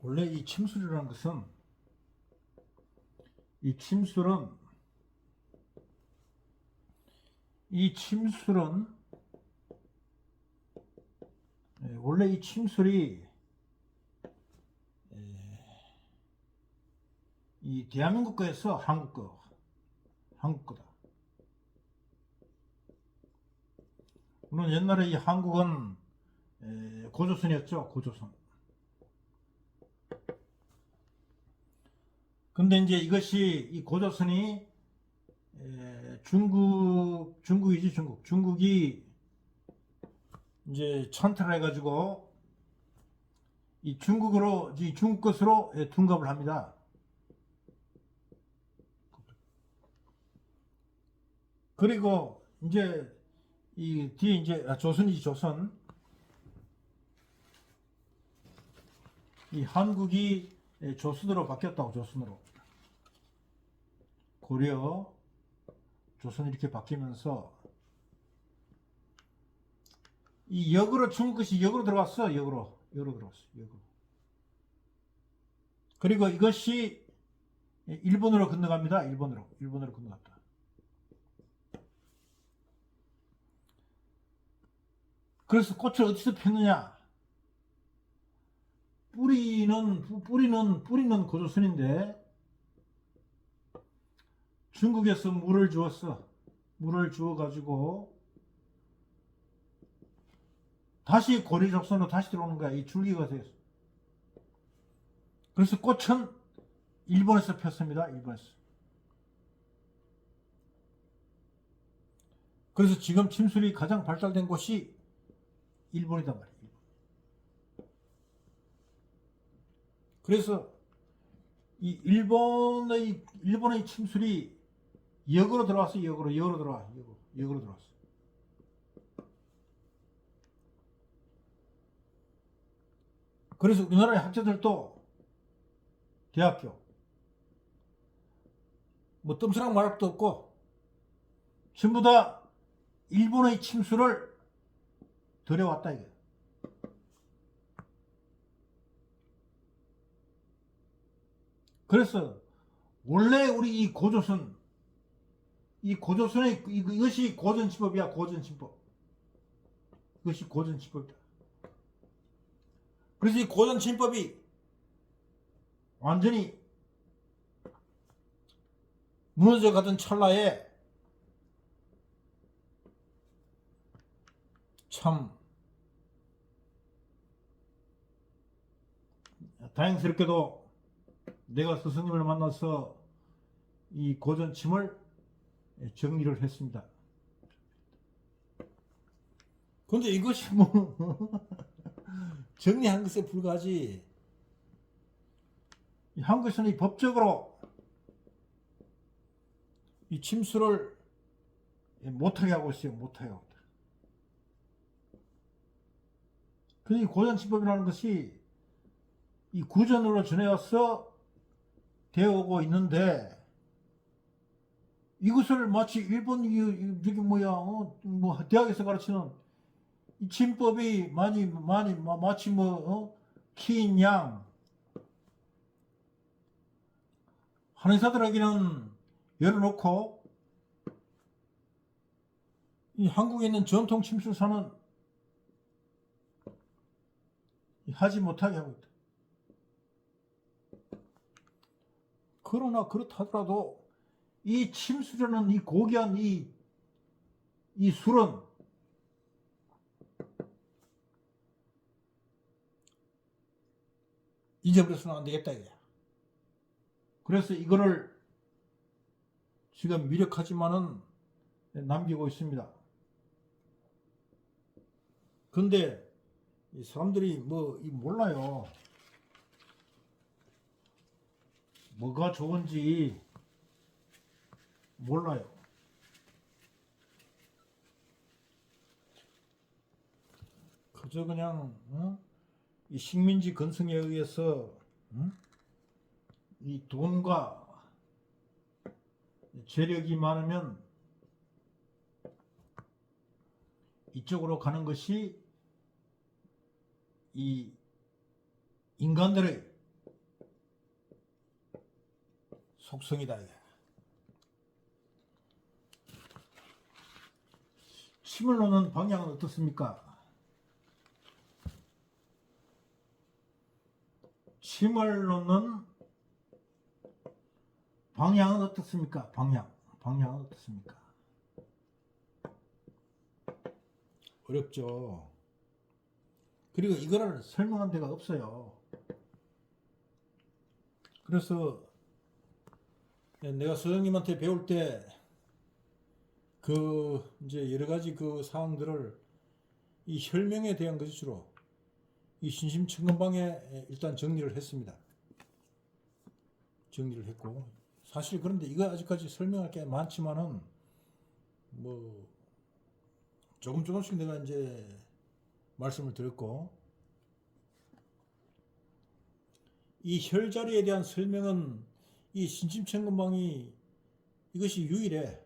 원래 이 침술이라는 것은 이 침술은 이 침술은 원래 이 침술이 이 대한민국 거에서 한국 거다. 물론 옛날에 이 한국은 고조선이었죠, 고조선. 근데 이제 이것이 이 고조선이 중국이지, 중국이 이제 찬탈을 해가지고 이 중국 것으로 둔갑을 합니다. 그리고 이제 이 뒤에 이제 조선이지, 조선. 이 한국이 조선으로 바뀌었다고, 조선으로. 고려, 조선 이렇게 바뀌면서 이 역으로 중국 것이 역으로 들어갔어. 역으로 들어갔어. 역으로. 그리고 이것이 일본으로 건너갑니다. 일본으로 건너갔다. 그래서 꽃을 어디서 폈느냐? 뿌리는 고조선인데 중국에서 물을 주었어. 물을 주어가지고 다시 고려적선으로 다시 들어오는 거야. 이 줄기가 돼서. 그래서 꽃은 일본에서 폈습니다. 일본에서. 그래서 지금 침술이 가장 발달된 곳이 일본이단 말이에요. 그래서 이 일본의 침술이 역으로 들어왔어. 역으로 들어왔어. 그래서 우리나라의 학자들도 대학교 뭐 뜸스랑 말할 것도 없고 전부 다 일본의 침술을 들여왔다 이게. 그래서 원래 우리 이 고조선의 이것이 고전침법이야. 고전침법. 이것이 고전침법이다. 그래서 이 고전침법이 완전히 무너져 가던 찰나에 참 다행스럽게도 내가 스승님을 만나서 이 고전침을 정리를 했습니다. 근데 이것이 뭐 정리한 것에 불과하지. 한국에서는 이 법적으로 이 침수를 못하게 하고 있어요. 못하게 하고. 그래서 이 고전침법이라는 것이 이 구전으로 전해와서 되어오고 있는데 이것을 마치 일본 저기 뭐 대학에서 가르치는 이 침법이 마치 키인 양 한의사들에게는 열어놓고 이 한국에 있는 전통 침술사는 하지 못하게 하고 있다. 그러나 그렇다 하더라도 이 침술이라는 이 고귀한 이 술은 잊어버려서는 안 되겠다 이거야. 그래서 이거를 지금 미력하지만은 남기고 있습니다. 근데 이 사람들이 몰라요. 뭐가 좋은지 몰라요. 그저 그냥 이 식민지 건성에 의해서 이 돈과 재력이 많으면 이쪽으로 가는 것이 이 인간들의 속성이다. 이게. 침을 놓는 방향은 어떻습니까? 침을 놓는 방향은 어떻습니까? 방향은 어떻습니까? 어렵죠. 그리고 이거를 설명한 데가 없어요. 그래서 내가 선생님한테 배울 때 이제 여러 가지 사항들을 이 혈명에 대한 것으로 이 신심천근방에 일단 정리를 했습니다. 정리를 했고, 사실 그런데 이거 아직까지 설명할 게 많지만은 뭐 조금씩 내가 이제 말씀을 드렸고, 이 혈자리에 대한 설명은 이 신심천근방이 이것이 유일해.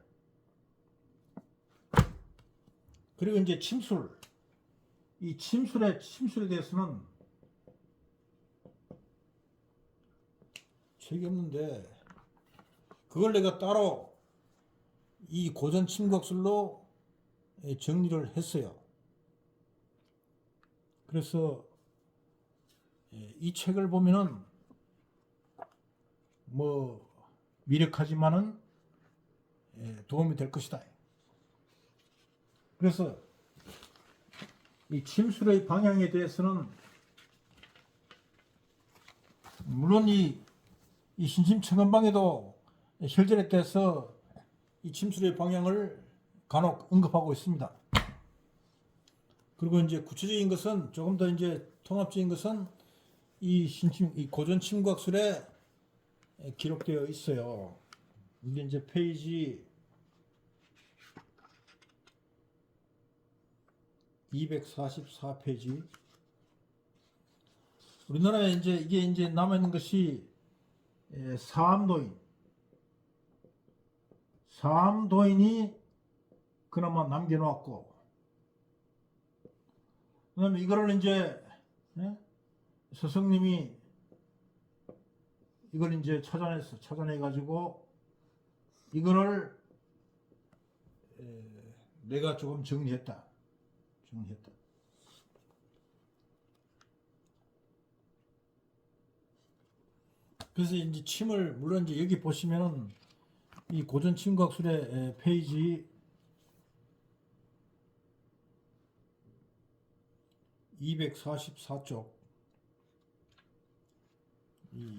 그리고 이제 이 침술에 대해서는 책이 없는데, 그걸 내가 따로 이 고전 침각술로 정리를 했어요. 그래서 이 책을 보면은 뭐 미력하지만은 도움이 될 것이다. 그래서 이 침술의 방향에 대해서는 물론 이 신심천근방에도 혈전에 대해서 이 침술의 방향을 간혹 언급하고 있습니다. 그리고 이제 구체적인 것은 조금 더 이제 통합적인 것은 이 고전 침각술에 기록되어 있어요. 이게 이제 페이지 244페이지. 우리나라에 이게 이제 남아있는 것이 사암도인이 그나마 남겨놓았고, 그 다음에 이거를 이제 스승님이 이걸 이제 찾아내가지고 이거를 내가 조금 정리했다. 그래서 이제 침을, 물론 이제 여기 보시면은 이 고전 침각술의 페이지 244쪽,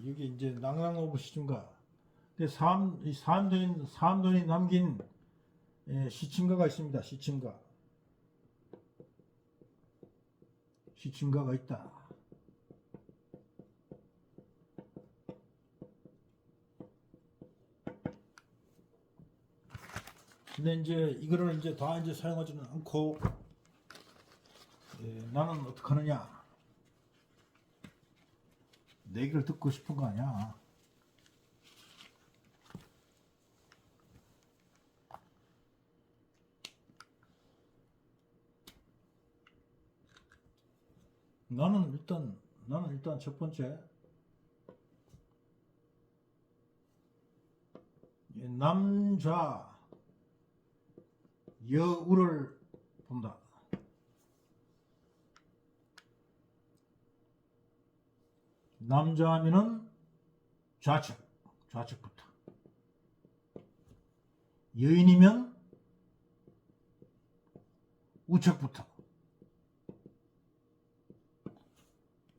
여기 이제 낭랑오브 시침가, 사암도인이 남긴 시침가가 있습니다. 시침가가 있다. 근데 이제 이거를 이제 다 이제 사용하지는 않고, 나는 어떻게 하느냐? 내 얘기를 듣고 싶은 거 아니야. 나는 일단 첫 번째, 남자 여우를 본다. 남자 하면은 좌측부터. 여인이면 우측부터.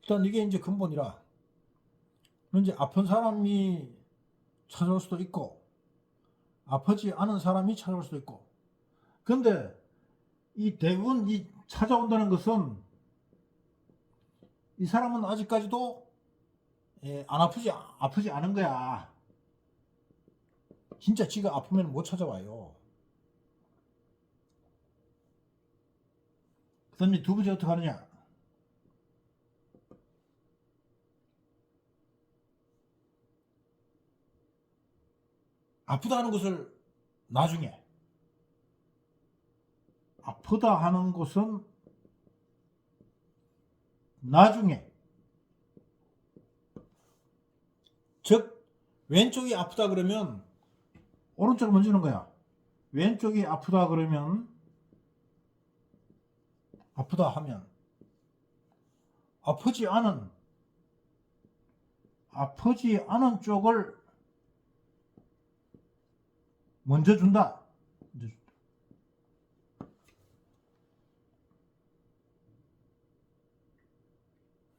일단 이게 이제 근본이라. 이제 아픈 사람이 찾아올 수도 있고, 아프지 않은 사람이 찾아올 수도 있고. 근데 이 대부분 이 찾아온다는 것은 이 사람은 아직까지도 안 아프지 않은 거야. 진짜 지가 아프면 못 찾아와요. 그 다음에 두 번째 어떻게 하느냐? 아프다 하는 것을 나중에, 아프다 하는 것은 나중에, 즉 왼쪽이 아프다 그러면 오른쪽을 먼저 주는 거야. 왼쪽이 아프다 그러면 아프다 하면 아프지 않은 쪽을 먼저 준다.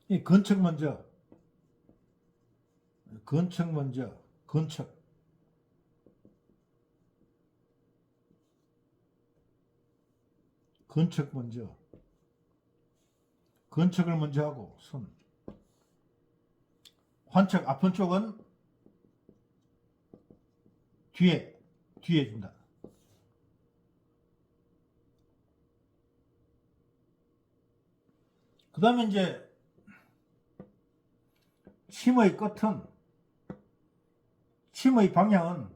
이 건척 먼저, 건척 먼저, 건척. 건척 먼저, 건척을 먼저 하고 손. 환척 아픈 쪽은 뒤에 준다. 그 다음에 이제 침의 끝은, 침의 방향은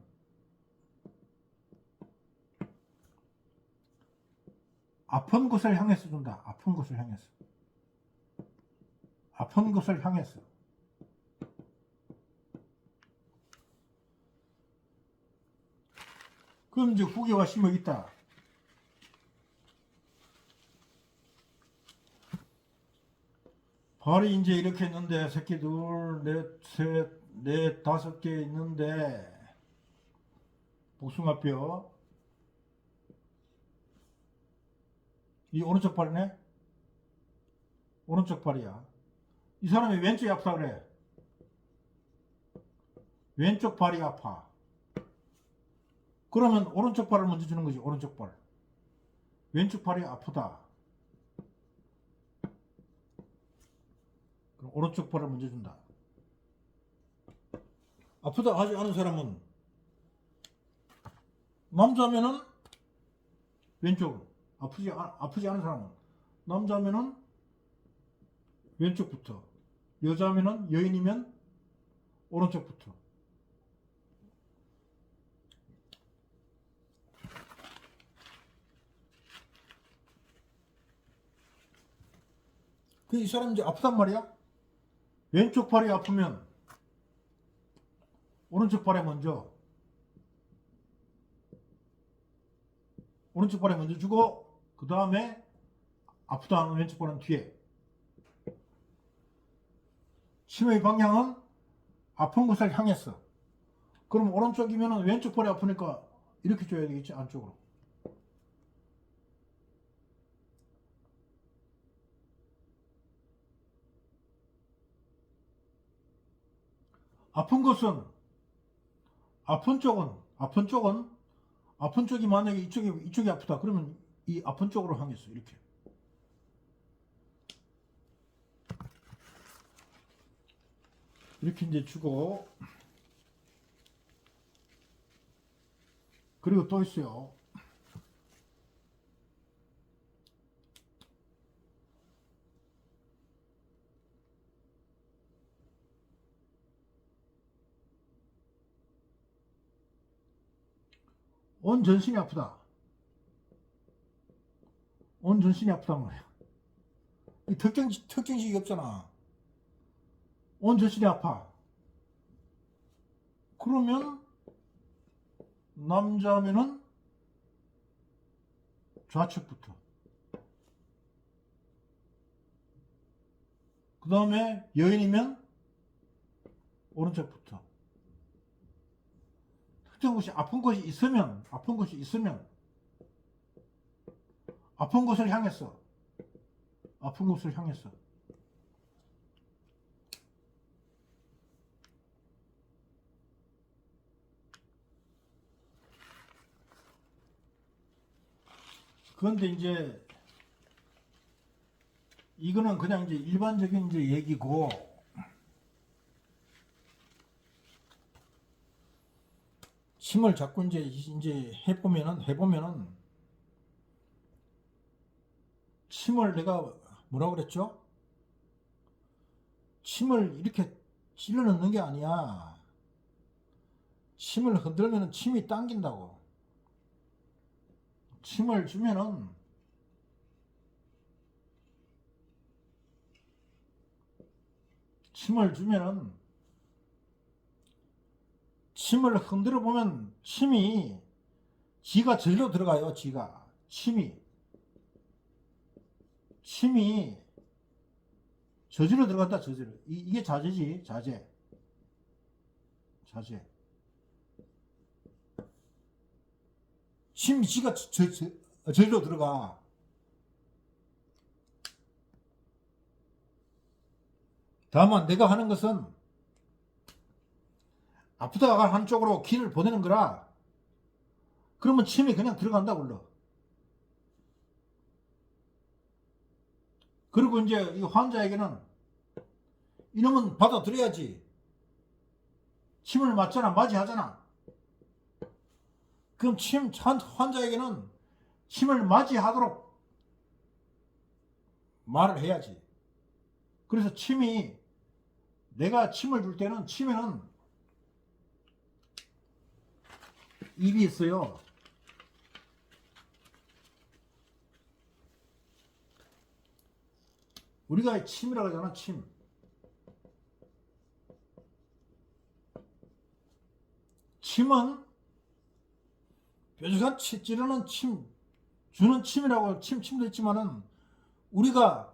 아픈 곳을 향해서 준다. 아픈 곳을 향해서. 아픈 곳을 향해서. 그럼 이제 후계와 심이 있다. 발이 이제 이렇게 있는데, 새끼 둘, 넷, 셋, 넷, 다섯 개 있는데, 복숭아뼈. 이 오른쪽 발이네? 오른쪽 발이야. 이 사람이 왼쪽이 아프다 그래. 왼쪽 발이 아파. 그러면 오른쪽 발을 먼저 주는 거지. 오른쪽 발. 왼쪽 발이 아프다. 그럼 오른쪽 발을 먼저 준다. 아프다 하지 않은 사람은, 남자면은 왼쪽. 아프지 않은 사람은, 남자면은 왼쪽부터, 여자면은, 여인이면 오른쪽부터. 그 이 사람 이제 아프단 말이야. 왼쪽 발이 아프면 오른쪽 발에 먼저, 오른쪽 발에 먼저 주고, 그 다음에 아프다 하는 왼쪽 발은 뒤에. 침의 방향은 아픈 곳을 향했어. 그럼 오른쪽이면 왼쪽 발이 아프니까 이렇게 줘야 되겠지, 안쪽으로. 아픈 곳은, 아픈 쪽이 만약에 이쪽이 아프다. 그러면 이 아픈 쪽으로 향했어. 이렇게. 이렇게 이제 주고, 그리고 또 있어요. 온 전신이 아프다. 온 전신이 아프단 말이야. 이 특정식이 없잖아. 온 전신이 아파. 그러면 남자면은 좌측부터. 그 다음에 여인이면 오른쪽부터. 특정 곳이 아픈 곳이 있으면 아픈 곳을 향했어. 아픈 곳을 향했어. 그런데 이제 이거는 그냥 이제 일반적인 이제 얘기고, 침을 자꾸 이제 해보면은 침을 내가 뭐라고 그랬죠? 침을 이렇게 찔러 넣는 게 아니야. 침을 흔들면은 침이 당긴다고. 침을 주면은 침을 흔들어 보면 침이 지가 절로 들어가요. 지가 침이 저절로 들어간다. 저절로. 이게 자재지. 자재. 침이 지가 저절로 들어가. 다만 내가 하는 것은 아프다가 한쪽으로 기를 보내는 거라. 그러면 침이 그냥 들어간다 불러. 그리고 이제 이 환자에게는 이놈은 받아들여야지. 침을 맞잖아. 맞이하잖아. 그럼 환자에게는 침을 맞이하도록 말을 해야지. 그래서 내가 침을 줄 때는 침에는 입이 있어요. 우리가 침이라고 하잖아. 침은 뾰족한 찌르는 주는 침이라고 침도 있지만은 우리가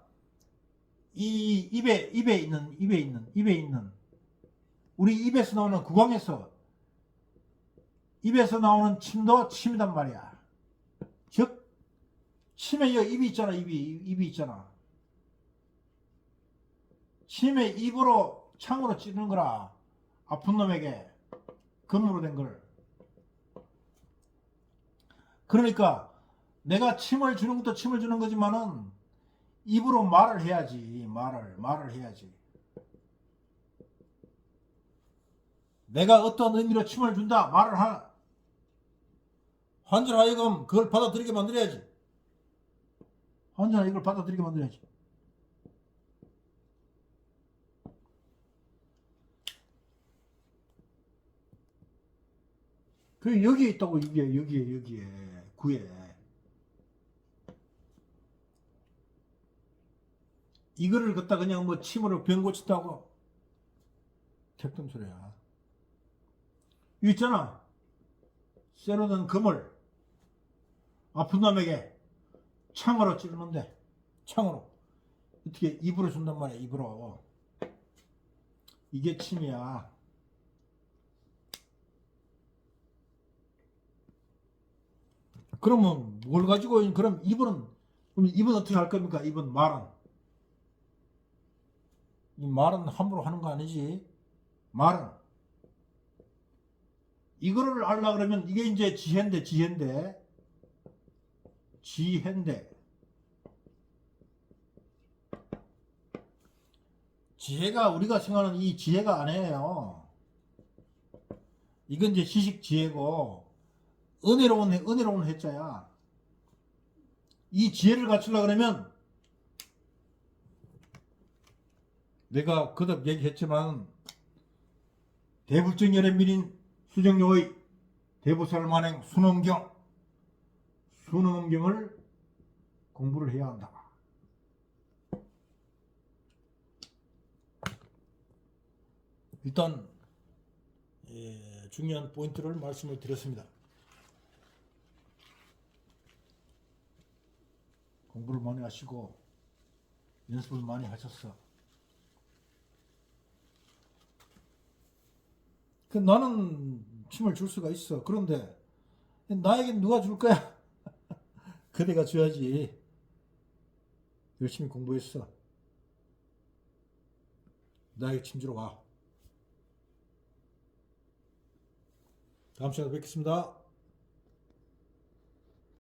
이 입에 있는 우리 입에서 나오는 입에서 나오는 침도 침이단 말이야. 즉 침에 입이 있잖아. 입이 있잖아. 침에 입으로 창으로 찌르는 거라. 아픈 놈에게 금으로 된 걸. 그러니까 내가 침을 주는 것도 침을 주는 거지만은 입으로 말을 해야지. 말을 해야지. 내가 어떤 의미로 침을 준다. 환자를 하여금 그걸 받아들이게 만들어야지. 환자는 이걸 받아들이게 만들어야지. 그 여기에 있다고. 여기에 구에. 이거를 갖다 그냥 뭐 침으로 병 고친다고 택도 소리야. 이 있잖아. 쇠로는 금을 아픈 놈에게 창으로 찌르는데, 창으로 어떻게 입으로 준단 말이야. 입으로. 이게 침이야. 그러면 뭘 가지고, 그럼 입은 어떻게 할 겁니까? 말은 이 말은 함부로 하는 거 아니지. 말은 이거를 알라 그러면 이게 이제 지혜인데 지혜가 우리가 생각하는 이 지혜가 아니에요. 이건 이제 지식 지혜고 은혜로운 해자야. 이 지혜를 갖추려고 그러면 내가 거듭 얘기했지만 대불정 열애밀인 수정료의 대부살만행 순응엄경을 공부를 해야 한다. 일단 중요한 포인트를 말씀을 드렸습니다. 공부를 많이 하시고 연습을 많이 하셨어. 나는 침을 줄 수가 있어. 그런데 나에게 누가 줄 거야? 그대가 줘야지. 열심히 공부했어. 나에게 침 주러 와. 다음 시간에 뵙겠습니다.